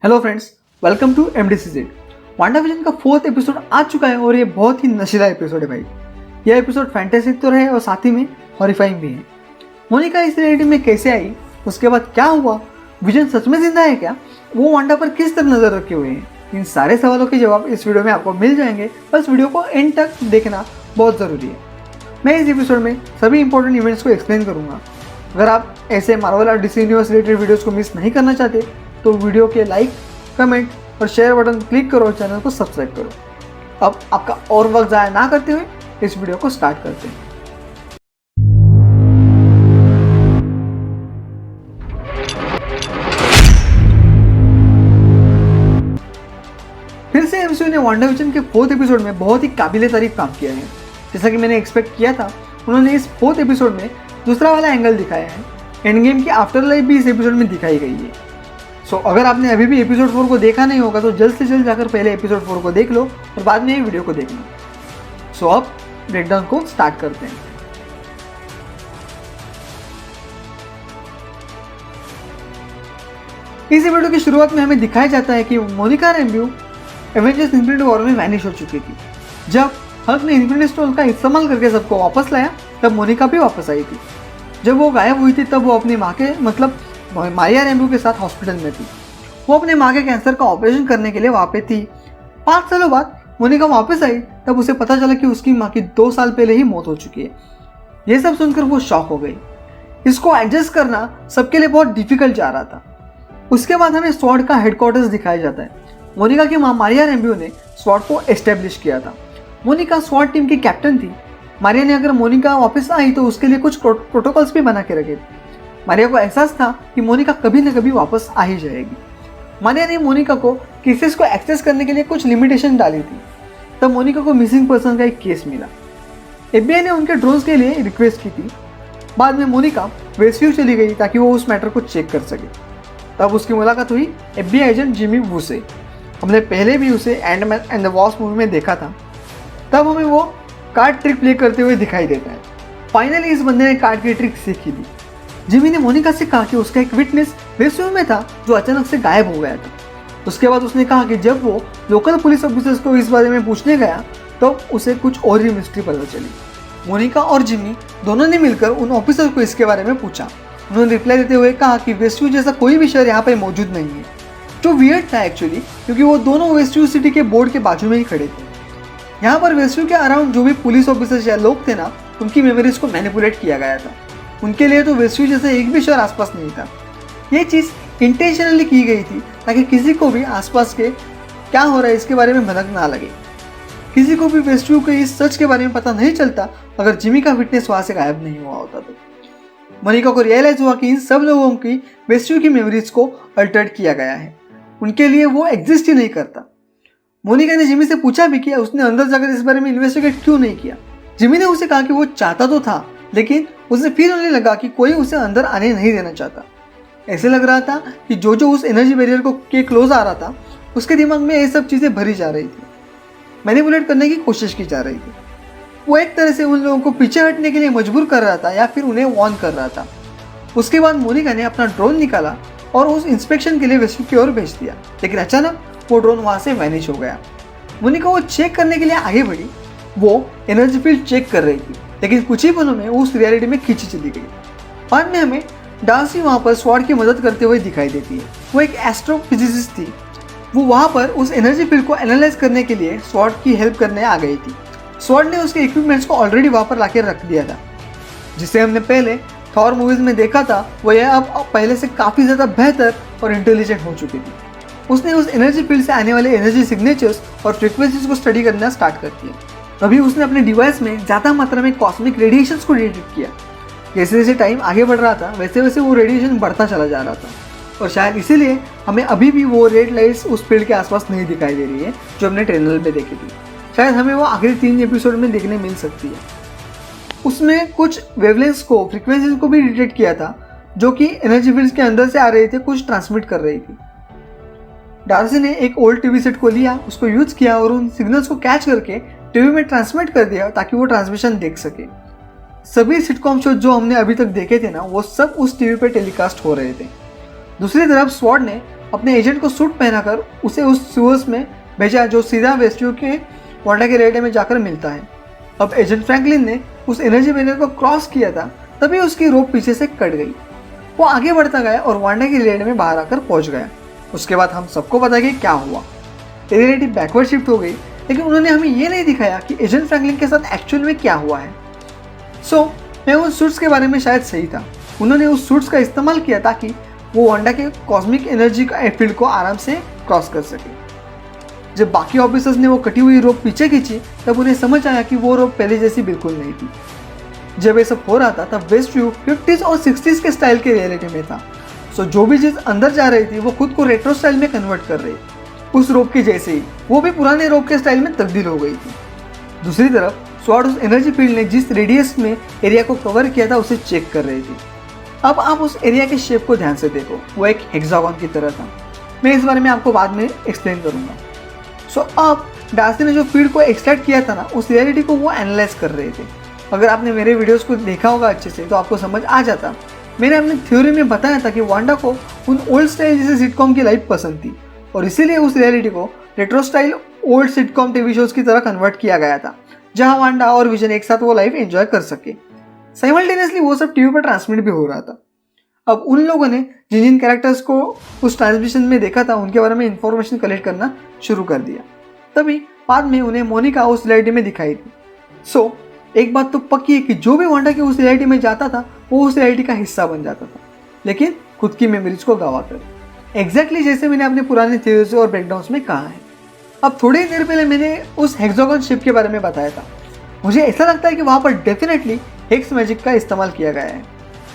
Hello friends, welcome to MDCZ। WandaVision का 4th episode आ चुका है और ये बहुत ही नशीला एपिसोड है भाई। यह एपिसोड फैंटेसिक तो रहे और साथ ही में हॉरिफाइंग भी है। मोनिका इस रियलिटी में कैसे आई, उसके बाद क्या हुआ, विजन सच में जिंदा है क्या, वो वांडा पर किस तरह नजर रखे हुए हैं, इन सारे सवालों के जवाब इस वीडियो में आपको मिल जाएंगे। बस वीडियो को एंड तक देखना बहुत ज़रूरी है। मैं इस एपिसोड में सभी इंपॉर्टेंट इवेंट्स को एक्सप्लेन करूँगा। अगर आप ऐसे मार्वल और DC यूनिवर्स रिलेटेड वीडियोज़ को मिस नहीं करना चाहते तो वीडियो के लाइक, कमेंट और शेयर बटन क्लिक करो और चैनल को सब्सक्राइब करो। अब आपका और वक्त ज़ाया ना करते हुए इस वीडियो को स्टार्ट करते हैं। फिर से MCU ने वांडाविजन के 4th एपिसोड में बहुत ही काबिले तारीफ काम किया है। जैसा कि मैंने एक्सपेक्ट किया था, उन्होंने इस 4th एपिसोड में दूसरा वाला एंगल दिखाया है। एंड गेम की आफ्टर लाइफ भी इस एपिसोड में दिखाई गई है। सो अगर आपने अभी भी एपिसोड 4 को देखा नहीं होगा तो जल्द से जल्द जाकर पहले एपिसोड 4 को देख लो और बाद में ये वीडियो को देखना। सो अब ब्रेकडाउन को स्टार्ट करते हैं। इस वीडियो की शुरुआत में हमें दिखाया जाता है कि मोनिका रैम्ब्यू एवेंजर्स इन्फिनिटी वॉर में वैनिश हो चुकी थी। जब हल्क ने इन्फिनिटी स्टोन का इस्तेमाल करके सबको वापस लाया तब मोनिका भी वापस आई थी। जब वो गायब हुई थी तब वो अपनी माँ के मारिया रैम्ब्यू के साथ हॉस्पिटल में थी। वो अपने माँ के कैंसर का ऑपरेशन करने के लिए वहाँ पे थी। 5 सालों बाद मोनिका वापस आई तब उसे पता चला कि उसकी माँ की 2 साल पहले ही मौत हो चुकी है। ये सब सुनकर वो शॉक हो गई। इसको एडजस्ट करना सबके लिए बहुत डिफिकल्ट जा रहा था। उसके बाद हमें स्वॉर्ड का हेडक्वार्टर्स दिखाया जाता है। मोनिका की माँ मारिया रैम्ब्यू ने स्वॉर्ड को एस्टेब्लिश किया था। मोनिका स्वॉर्ड टीम की कैप्टन थी। मारिया ने अगर मोनिका वापस आई तो उसके लिए कुछ प्रोटोकॉल्स भी बना के रखे थे। मारिया को एहसास था कि मोनिका कभी न कभी वापस आ ही जाएगी। मारिया ने मोनिका को केसेस को एक्सेस करने के लिए कुछ लिमिटेशन डाली थी। तब मोनिका को मिसिंग पर्सन का एक केस मिला। FBI ने उनके ड्रोन्स के लिए रिक्वेस्ट की थी। बाद में मोनिका वेस्टव्यू चली गई ताकि वो उस मैटर को चेक कर सके। तब उसकी मुलाकात हुई FBI एजेंट जिमी वू से। हमने पहले भी उसे Ant Man and the Wasp movie में देखा था। तब हमें वो कार्ड ट्रिक प्ले करते हुए दिखाई देता है। फाइनली इस बंदे ने कार्ड की ट्रिक सीखी थी। जिमी ने मोनिका से कहा कि उसका एक विटनेस वेस्टव्यू में था जो अचानक से गायब हो गया था। उसके बाद उसने कहा कि जब वो लोकल पुलिस ऑफिसर्स को इस बारे में पूछने गया तो उसे कुछ और ही मिस्ट्री पता चली। मोनिका और जिमी दोनों ने मिलकर उन ऑफिसर को इसके बारे में पूछा। उन्होंने रिप्लाई देते हुए कहा कि वेस्टव्यू जैसा कोई भी शहर यहाँ पर मौजूद नहीं है, जो वियर्ड था एक्चुअली, क्योंकि वो दोनों वेस्टव्यू सिटी के बोर्ड के बाजू में ही खड़े थे। यहाँ पर वेस्टव्यू के अराउंड जो भी पुलिस ऑफिसर्स या लोग थे ना, उनकी मेमोरीज को मैनिपुलेट किया गया था। उनके लिए तो वेस्टव्यू जैसा एक भी शहर आसपास नहीं था। ये चीज़ इंटेंशनली की गई थी ताकि किसी को भी आसपास के क्या हो रहा है इसके बारे में भनक ना लगे। किसी को भी वेस्टव्यू के इस सच के बारे में पता नहीं चलता अगर जिमी का फिटनेस वहाँ से गायब नहीं हुआ होता तो। मोनिका को रियलाइज हुआ कि इन सब लोगों की वेस्टव्यू की मेमोरीज को अल्टर्ड किया गया है। उनके लिए वो एग्जिस्ट ही नहीं करता। मोनिका ने जिमी से पूछा भी कि उसने अंदर जाकर इस बारे में इन्वेस्टिगेट क्यों नहीं किया। जिमी ने उसे कहा कि वो चाहता तो था, लेकिन उसे फील होने लगा कि कोई उसे अंदर आने नहीं देना चाहता। ऐसे लग रहा था कि जो उस एनर्जी बैरियर को के क्लोज आ रहा था उसके दिमाग में ये सब चीज़ें भरी जा रही थी, मैनिपुलेट करने की कोशिश की जा रही थी। वो एक तरह से उन लोगों को पीछे हटने के लिए मजबूर कर रहा था या फिर उन्हें वॉर्न कर रहा था। उसके बाद मोनिका ने अपना ड्रोन निकाला और उस इंस्पेक्शन के लिए वेस्टव्यू की ओर भेज दिया, लेकिन अचानक वो ड्रोन वहाँ से वैनिश हो गया। मोनिका वो चेक करने के लिए आगे बढ़ी। वो एनर्जी फील्ड चेक कर रही थी, लेकिन कुछ ही पलों में उस रियलिटी में खींची चली गई। बाद में हमें डार्सी वहाँ पर स्वॉर्ड की मदद करते हुए दिखाई देती है। वो एक एस्ट्रोफिजिसिस्ट थी। वो वहाँ पर उस एनर्जी फील्ड को एनालाइज करने के लिए स्वॉर्ड की हेल्प करने आ गई थी। स्वॉर्ड ने उसके इक्विपमेंट्स को ऑलरेडी वहाँ पर लाके रख दिया था, जिसे हमने पहले थॉर मूवीज में देखा था। वो यह अब पहले से काफ़ी ज़्यादा बेहतर और इंटेलिजेंट हो चुकी थी। उसने उस एनर्जी फील्ड से आने वाले एनर्जी सिग्नेचर्स और फ्रिक्वेंसीज को स्टडी करना स्टार्ट कर दिया। तभी उसने अपने डिवाइस में ज़्यादा मात्रा में कॉस्मिक रेडिएशंस को डिटेक्ट किया। जैसे जैसे टाइम आगे बढ़ रहा था वैसे वैसे वो रेडिएशन बढ़ता चला जा रहा था, और शायद इसीलिए हमें अभी भी वो रेड लाइट्स उस फील्ड के आसपास नहीं दिखाई दे रही है जो हमने ट्रेलर में देखी थी। शायद हमें वो आखिरी 3 एपिसोड में देखने मिल सकती है। उसमें कुछ वेवलेंस को, फ्रिक्वेंसीज को भी डिटेक्ट किया था जो कि एनर्जी फील्ड के अंदर से आ रहे थे, कुछ ट्रांसमिट कर रही थी। डार्सी ने एक ओल्ड टीवी सेट को लिया, उसको यूज किया और उन सिग्नल्स को कैच करके टीवी में ट्रांसमिट कर दिया ताकि वो ट्रांसमिशन देख सके। सभी सिटकॉम शो जो हमने अभी तक देखे थे ना, वो सब उस टीवी पे टेलीकास्ट हो रहे थे। दूसरी तरफ स्वॉर्ड ने अपने एजेंट को सूट पहनाकर उसे उस सूअर्स में भेजा जो सीधा वेस्टव्यू के वांडा के रियलिटी में जाकर मिलता है। अब एजेंट फ्रैंकलिन ने उस एनर्जी बैरियर को क्रॉस किया था, तभी उसकी रोप पीछे से कट गई। वो आगे बढ़ता गया और वांडा की रियलिटी में बाहर आकर पहुंच गया। उसके बाद हम सबको पता कि क्या हुआ, रियलिटी बैकवर्ड शिफ्ट हो गई, लेकिन उन्होंने हमें ये नहीं दिखाया कि एजेंट फ्रैंकलिन के साथ एक्चुअल में क्या हुआ है। मैं उन सूट्स के बारे में शायद सही था। उन्होंने उस सूट्स का इस्तेमाल किया ताकि वो वांडा के कॉस्मिक एनर्जी का फील्ड को आराम से क्रॉस कर सके। जब बाकी ऑफिसर्स ने वो कटी हुई रोप पीछे खींची, तब उन्हें समझ आया कि वो रोप पहले जैसी बिल्कुल नहीं थी। जब ये सब हो रहा था तब वेस्टव्यू 50s और 60s के स्टाइल के रियलिटी में था। जो भी चीज़ अंदर जा रही थी वो खुद को रेट्रो स्टाइल में कन्वर्ट कर रही, उस रोप की जैसे ही वो भी पुराने रोप के स्टाइल में तब्दील हो गई थी। दूसरी तरफ स्वॉर्ड उस एनर्जी फील्ड ने जिस रेडियस में एरिया को कवर किया था उसे चेक कर रही थी। अब आप उस एरिया के शेप को ध्यान से देखो, वो एक हेक्सागन की तरह था। मैं इस बारे में आपको बाद में एक्सप्लेन करूंगा। अब डार्सी ने जो फील्ड को एक्सट्रैक्ट किया था ना, उस रियलिटी को वो एनालाइज कर रहे थे। अगर आपने मेरे वीडियोस को देखा होगा अच्छे से तो आपको समझ आ जाता। मैंने अपनी थ्योरी में बताया था कि वांडा को उन ओल्ड स्टाइल जैसे सिटकॉम की लाइफ पसंद थी और इसीलिए उस रियलिटी को retro style old sitcom TV shows की तरह कन्वर्ट किया गया था, जहां वांडा और विजन एक साथ वो लाइफ एंजॉय कर सके। साइमल्टेनियसली वो सब टीवी पर ट्रांसमिट भी हो रहा था। अब उन लोगों ने जिन जिन कैरेक्टर्स को उस ट्रांसमिशन में देखा था उनके बारे में इंफॉर्मेशन कलेक्ट करना शुरू कर दिया। तभी बाद में उन्हें मोनिका उस रियलिटी में दिखाई दी। एक बात तो पक्की है कि जो भी वांडा की उस रियलिटी में जाता था वो उस रियलिटी का हिस्सा बन जाता था, लेकिन खुद की मेमोरीज को गवा कर। एग्जैक्टली जैसे मैंने अपने पुराने थ्योरीज और ब्रेकडाउन्स में कहा है। अब थोड़ी ही देर पहले मैंने उस हेक्सागन शिप के बारे में बताया था। मुझे ऐसा लगता है कि वहाँ पर डेफिनेटली हेक्स मैजिक का इस्तेमाल किया गया है।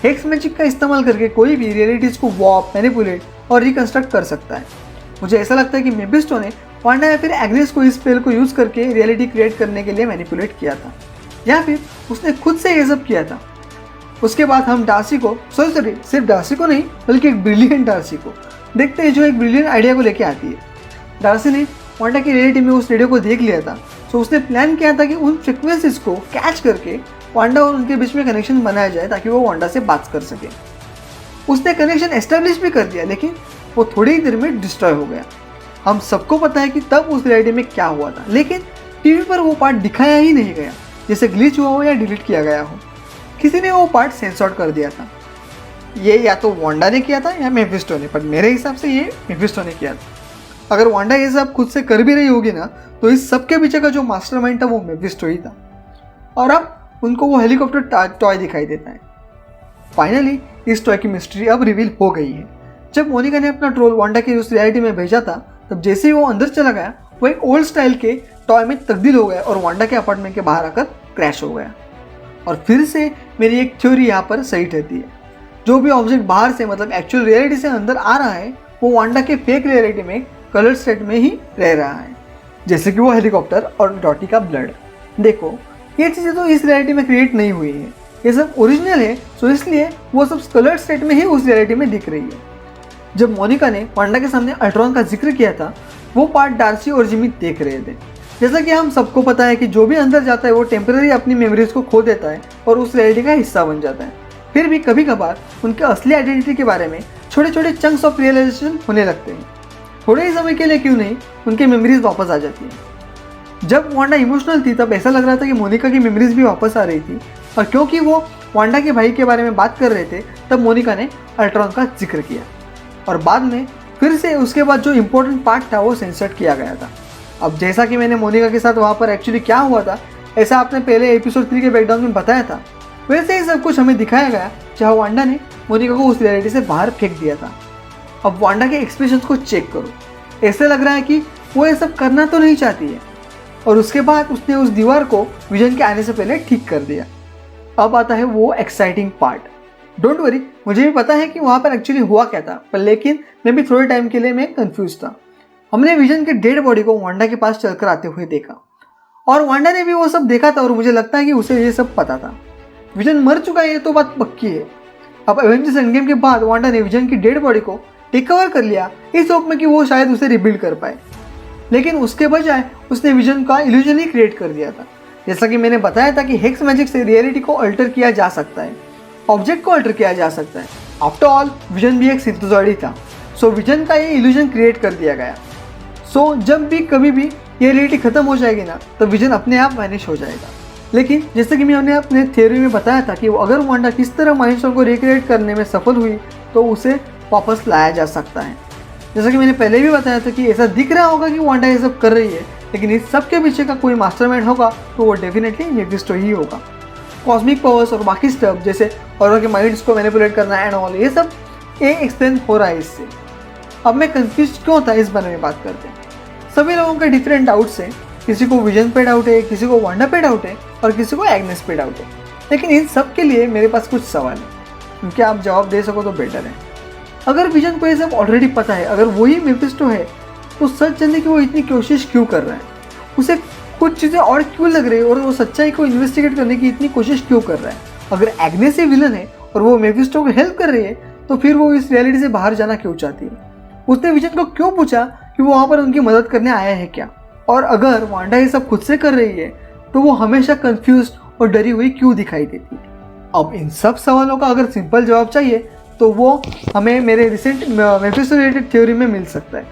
हेक्स मैजिक का इस्तेमाल करके कोई भी रियलिटीज़ को वॉर्प, मैनिपुलेट और रिकंस्ट्रक्ट कर सकता है। मुझे ऐसा लगता है कि मेफिस्टो ने वांडा या फिर एग्नेस को इस स्पेल को यूज़ करके रियलिटी क्रिएट करने के लिए मैनिपुलेट किया था, या फिर उसने खुद से ये सब किया था। उसके बाद हम डार्सी को सिर्फ डार्सी को नहीं बल्कि एक ब्रिलियंट डार्सी को देखते हैं जो एक ब्रिलियंट आइडिया को लेके आती है। डार्सी ने वांडा की रियलिटी में उस रेडियो को देख लिया था, तो उसने प्लान किया था कि उन फ्रिक्वेंसीज को कैच करके वांडा और उनके बीच में कनेक्शन बनाया जाए ताकि वो वांडा से बात कर सके। उसने कनेक्शन एस्टेब्लिश भी कर दिया, लेकिन वो थोड़ी ही देर में डिस्ट्रॉय हो गया। हम सबको पता है कि तब उस रियलिटी में क्या हुआ था, लेकिन टीवी पर वो पार्ट दिखाया ही नहीं गया, जैसे ग्लिच हुआ हो या डिलीट किया गया हो। किसी ने वो पार्ट सेंसर कर दिया था। ये या तो वांडा ने किया था या मेफिस्टो ने, पर मेरे हिसाब से ये मेफिस्टो ने किया था। अगर वांडा ये सब खुद से कर भी रही होगी ना, तो इस सब के पीछे का जो मास्टरमाइंड था वो मेफिस्टो ही था। और अब उनको वो हेलीकॉप्टर टॉय दिखाई देता है। फाइनली इस टॉय की मिस्ट्री अब रिवील हो गई है। जब मोनिका ने अपना ट्रोल वांडा की उस रियलिटी में भेजा था, तब जैसे ही वो अंदर चला गया वो एक ओल्ड स्टाइल के टॉय में तब्दील हो गया और वांडा के अपार्टमेंट के बाहर आकर क्रैश हो गया। और फिर से मेरी एक थ्योरी यहाँ पर सही ठहरती है। जो भी ऑब्जेक्ट बाहर से मतलब एक्चुअल रियलिटी से अंदर आ रहा है वो वांडा के फेक रियलिटी में कलर स्टेट में ही रह रहा है, जैसे कि वो हेलीकॉप्टर और डॉटी का ब्लड। देखो ये चीज़ें तो इस रियलिटी में क्रिएट नहीं हुई है, ये सब ओरिजिनल है, तो इसलिए वो सब कलर स्टेट में ही उस रियलिटी में दिख रही है। जब मोनिका ने वांडा के सामने अल्ट्रॉन का जिक्र किया था, वो पार्ट डार्सी और जिमी देख रहे थे। जैसा कि हम सबको पता है कि जो भी अंदर जाता है वो टेम्पररी अपनी मेमोरीज को खो देता है और उस रियलिटी का हिस्सा बन जाता है। फिर भी कभी कभार उनके असली आइडेंटिटी के बारे में छोटे छोटे चंक्स ऑफ रियलाइजेशन होने लगते हैं। थोड़े ही समय के लिए क्यों नहीं, उनकी मेमोरीज वापस आ जाती हैं। जब वांडा इमोशनल थी तब ऐसा लग रहा था कि मोनिका की मेमोरीज भी वापस आ रही थी, और क्योंकि वो वांडा के भाई के बारे में बात कर रहे थे तब मोनिका ने अल्ट्रॉन का जिक्र किया। और बाद में फिर से उसके बाद जो इम्पोर्टेंट पार्ट था वो सेंसर्ड किया गया था। अब जैसा कि मैंने मोनिका के साथ वहाँ पर एक्चुअली क्या हुआ था, ऐसा आपने पहले एपिसोड 3 के ब्रेकडाउन में बताया था, वैसे ही सब कुछ हमें दिखाया गया, जहाँ वांडा ने मोनिका को उस रियलिटी से बाहर फेंक दिया था। अब वांडा के एक्सप्रेशंस को चेक करो, ऐसे लग रहा है कि वो ये सब करना तो नहीं चाहती है। और उसके बाद उसने उस दीवार को विजन के आने से पहले ठीक कर दिया। अब आता है वो एक्साइटिंग पार्ट। डोंट वरी, मुझे भी पता है कि वहाँ पर एक्चुअली हुआ क्या था, पर लेकिन मैं भी थोड़े टाइम के लिए मैं कंफ्यूज था। हमने विजन के डेड बॉडी को वांडा के पास चलकर आते हुए देखा, और वांडा ने भी वो सब देखा था, और मुझे लगता है कि उसे ये सब पता था। विजन मर चुका है, ये तो बात पक्की है। अब एवेंजर्स एंड गेम के बाद वांडा ने विजन की डेड बॉडी को रिकवर कर लिया, इस होप में कि वो शायद उसे रिबिल्ड कर पाए, लेकिन उसके बजाय उसने विजन का इल्यूजन ही क्रिएट कर दिया था। जैसा कि मैंने बताया था कि हेक्स मैजिक से रियलिटी को अल्टर किया जा सकता है, ऑब्जेक्ट को अल्टर किया जा सकता है। आफ्टर ऑल विजन भी एक सिंथेसॉइड ही था, सो विजन का ये इल्यूजन क्रिएट कर दिया गया। सो जब भी कभी भी ये रियलिटी खत्म हो जाएगी ना, तो विजन अपने आप वैनिश हो जाएगा। लेकिन जैसे कि मैंने अपने थ्योरी में बताया था कि अगर वांडा किस तरह माइंडस्टोन को रिक्रिएट करने में सफल हुई तो उसे वापस लाया जा सकता है। जैसा कि मैंने पहले भी बताया था कि ऐसा दिख रहा होगा कि वांडा ये सब कर रही है, लेकिन इस सब के पीछे का कोई मास्टरमाइंड होगा तो वो डेफिनेटली मेफिस्टो ही होगा। कॉस्मिक पावर्स और बाकी स्टफ जैसे औरों के माइंड्स को मैनिपुलेट करना एंड ऑल, ये सब एक्सप्लेन हो रहा है इससे। अब मैं कंफ्यूज क्यों था इस बारे में बात करते हैं। सभी लोगों के डिफरेंट डाउट्स हैं, किसी को विजन पे डाउट है, किसी को वांडा पे डाउट है और किसी को एग्नेस पे डाउट है। लेकिन इन सब के लिए मेरे पास कुछ सवाल है, क्योंकि आप जवाब दे सको तो बेटर है। अगर विजन को ये सब ऑलरेडी पता है, अगर वही मेफिस्टो है, तो सच जानने की वो इतनी कोशिश क्यों कर रहा है? उसे कुछ चीज़ें और क्यों लग रही है और वो सच्चाई को इन्वेस्टिगेट करने की इतनी कोशिश क्यों कर रहा है? अगर एग्नेस ही विलन है और वो मेफिस्टो को हेल्प कर रही है, तो फिर वो इस रियलिटी से बाहर जाना क्यों चाहती है? उसने विजन को क्यों पूछा कि वो वहाँ पर उनकी मदद करने आया है क्या? और अगर वांडा ये सब खुद से कर रही है, तो वो हमेशा कंफ्यूज्ड और डरी हुई क्यों दिखाई देती है? अब इन सब सवालों का अगर सिंपल जवाब चाहिए तो वो हमें मेरे रिसेंट मेफिस्टो रिलेटेड थ्योरी में मिल सकता है।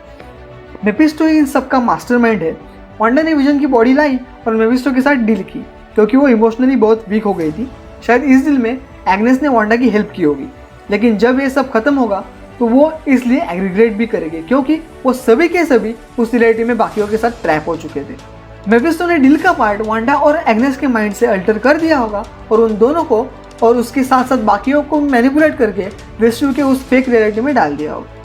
मेफिस्टो ही इन सब का मास्टरमाइंड है। वांडा ने विजन की बॉडी लाई और मेफिस्टो के साथ डील की, क्योंकि वो इमोशनली बहुत वीक हो गई थी। शायद इस डील में एग्नेस ने वांडा की हेल्प की होगी, लेकिन जब ये सब खत्म होगा तो वो इसलिए रिग्रेट भी करेगी, क्योंकि वो सभी के सभी उस रियलिटी में बाकियों के साथ ट्रैप हो चुके थे। मेफिस्टो ने डील का पार्ट वांडा और एग्नेस के माइंड से अल्टर कर दिया होगा और उन दोनों को और उसके साथ साथ बाकियों को मैनिपुलेट करके रेस्क्यू के उस फेक रियलिटी में डाल दिया होगा।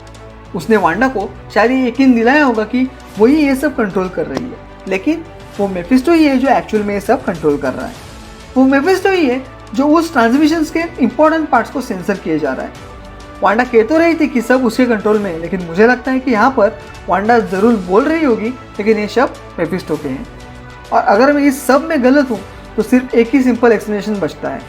उसने वांडा को शायद ये यकीन दिलाया होगा कि वही ये सब कंट्रोल कर रही है, लेकिन वो मेफिस्टो ही है जो एक्चुअल में ये सब कंट्रोल कर रहा है। वो मेफिस्टो ही है जो उस ट्रांसमिशंस के इंपॉर्टेंट पार्ट्स को सेंसर किए जा रहा है। वांडा कह तो रही थी कि सब उसके कंट्रोल में है, लेकिन मुझे लगता है कि यहाँ पर वांडा ज़रूर बोल रही होगी, लेकिन ये सब मेफिस्टो के हैं। और अगर मैं इस सब में गलत हूँ तो सिर्फ एक ही सिंपल एक्सप्लेनेशन बचता है।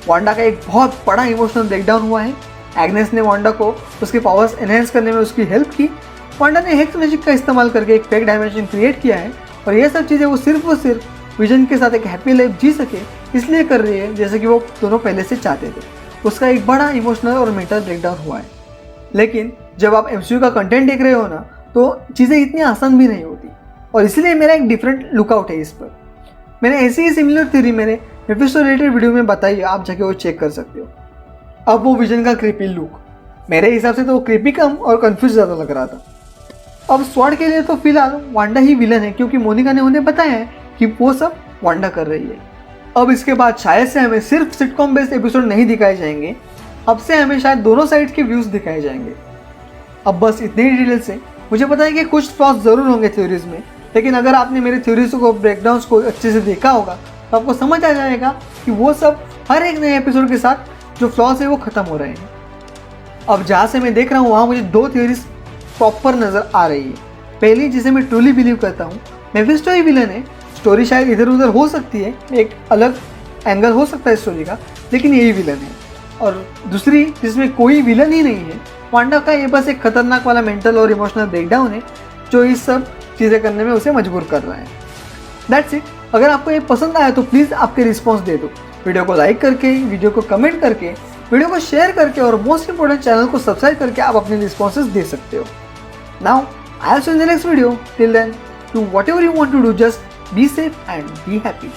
वांडा का एक बहुत बड़ा इमोशनल ब्रेकडाउन हुआ है। एग्नेस ने वांडा को उसके पावर्स एनहेंस करने में उसकी हेल्प की। वांडा ने हेक्स मैजिक का इस्तेमाल करके एक फेक डायमेंशन क्रिएट किया है, और ये सब चीज़ें वो सिर्फ विजन के साथ एक हैप्पी लाइफ जी सके इसलिए कर रही है, जैसे कि वो दोनों पहले से चाहते थे। उसका एक बड़ा इमोशनल और मेंटल ब्रेकडाउन हुआ है। लेकिन जब आप MCU का कंटेंट देख रहे हो ना, तो चीज़ें इतनी आसान भी नहीं होती, और इसलिए मेरा एक डिफरेंट लुकआउट है इस पर। मैंने ऐसी ही सिमिलर थ्योरी मैंने मेफिस्टो रिलेटेड वीडियो में बताई है, आप जाके वो चेक कर सकते हो। अब वो विजन का क्रीपी लुक, मेरे हिसाब से तो क्रीपी कम और कंफ्यूज ज़्यादा लग रहा था। अब स्वॉर्ड के लिए तो फिलहाल वांडा ही विलन है, क्योंकि मोनिका ने उन्हें बताया है कि वो सब वांडा कर रही है। अब इसके बाद शायद से हमें सिर्फ सिटकॉम बेस्ड एपिसोड नहीं दिखाए जाएंगे, अब से हमें शायद दोनों साइड के व्यूज़ दिखाए जाएंगे। अब बस इतने ही डिटेल्स से मुझे पता है कि कुछ फ्लॉज ज़रूर होंगे थ्योरीज में, लेकिन अगर आपने मेरे थ्योरीज को ब्रेकडाउन्स को अच्छे से देखा होगा तो आपको समझ आ जाएगा कि वो सब हर एक नए एपिसोड के साथ जो फ्लॉज है वो ख़त्म हो रहे हैं। अब जहाँ से मैं देख रहा हूँ वहाँ मुझे दो थ्योरीज प्रॉपर नज़र आ रही है। पहली, जिसे मैं ट्रूली बिलीव करता हूँ, मेफिस्टो ही विलन है। स्टोरी शायद इधर उधर हो सकती है, एक अलग एंगल हो सकता है स्टोरी का, लेकिन यही विलन है। और दूसरी, जिसमें कोई विलन ही नहीं है, वांडा का ये बस एक खतरनाक वाला मेंटल और इमोशनल ब्रेकडाउन है जो इस सब चीज़ें करने में उसे मजबूर कर रहा है। That's it. अगर आपको ये पसंद आया तो प्लीज़ आपके रिस्पॉन्स दे दो, वीडियो को लाइक करके, वीडियो को कमेंट करके, वीडियो को शेयर करके, और मोस्ट इंपोर्टेंट चैनल को सब्सक्राइब करके आप अपने रिस्पॉन्सेज दे सकते हो। Now I will see you in the next video. Till then, do whatever you want to do, just be safe and be happy.